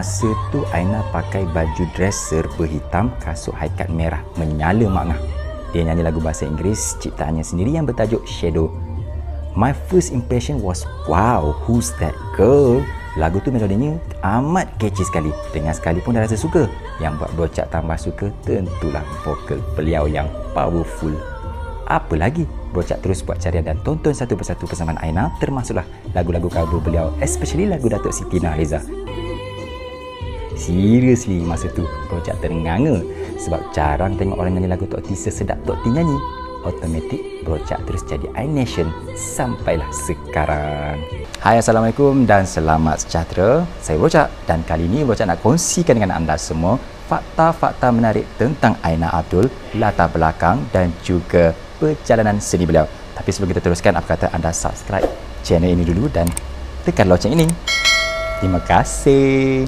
Masa tu Aina pakai baju dress serba hitam, kasut high cut merah, menyala makna. Dia nyanyi lagu bahasa Inggeris ciptaannya sendiri yang bertajuk Shadow. My first impression was, wow, who's that girl? Lagu tu melodinya amat catchy sekali. Dengar sekali pun dah rasa suka. Yang buat Brochak tambah suka tentulah vokal beliau yang powerful. Apa lagi? Brochak terus buat carian dan tonton satu persatu persamaan Aina, termasuklah lagu-lagu cover beliau, especially lagu Datuk Siti Nurhaliza. Seriously, masa tu Brochak terenganga sebab jarang tengok orang nyanyi lagu Tok T sesedap Tok T nyanyi. Automatik Brochak terus jadi iNation sampailah sekarang. Hai, Assalamualaikum dan selamat sejahtera. Saya Brochak dan kali ini Brochak nak kongsikan dengan anda semua fakta-fakta menarik tentang Aina Abdul, latar belakang dan juga perjalanan seni beliau. Tapi sebelum kita teruskan, apa kata anda subscribe channel ini dulu dan tekan loceng ini. Terima kasih.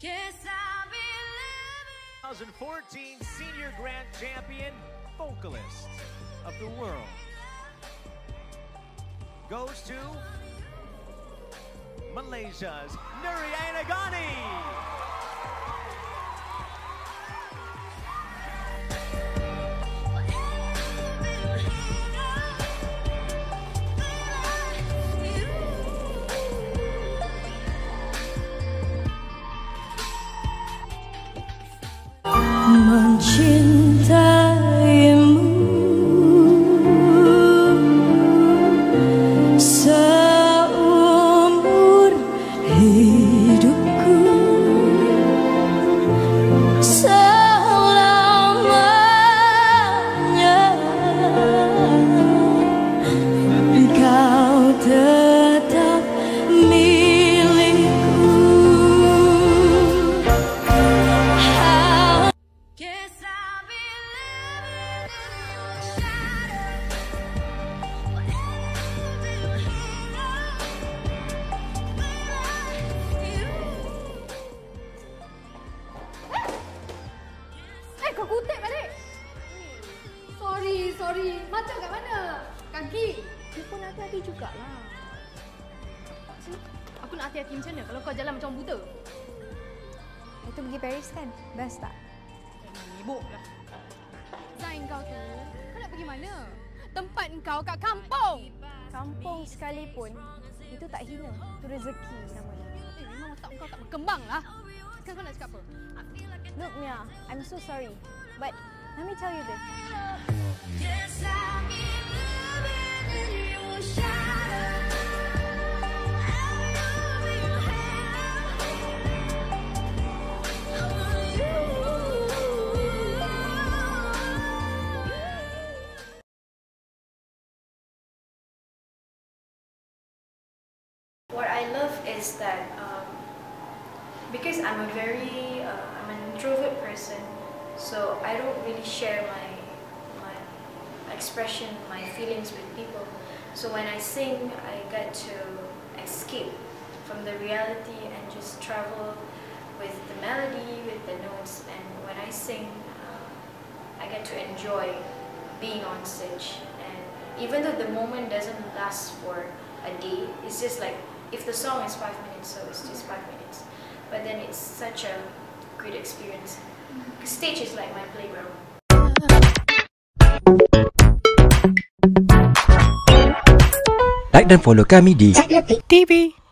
Yes, I'll be living. 2014 Senior Grand Champion Vocalist of the World goes to Malaysia's Nuri Ainagani. Mencintaimu seumur hidupku, selamanya kau tetap milikku. Kau kutip balik. Sorry. Macam kat mana? Kaki. Dia pun hati-hati jugalah. Aku nak hati-hati macam mana kalau kau jalan macam buta? Itu pergi Paris kan? Best tak? Sibuk lah. Zain kau tu, kau nak pergi mana? Tempat kau kat kampung. Kampung sekalipun, itu tak hina. Itu rezeki namanya. Memang otak kau tak berkembang lah. Sekarang kau nak cakap apa? Look Mia, I'm so sorry. But let me tell you this. Yes, I'll be living in your shadow. What I love is that because I'm I'm an introvert person, so I don't really share my expression, my feelings with people. So when I sing, I get to escape from the reality and just travel with the melody, with the notes. And when I sing, I get to enjoy being on stage. And even though the moment doesn't last for a day, it's just like, if the song is 5 minutes, so it's just 5 minutes. But then it's such a great experience. Stage is like my playground. Like dan follow kami di TV.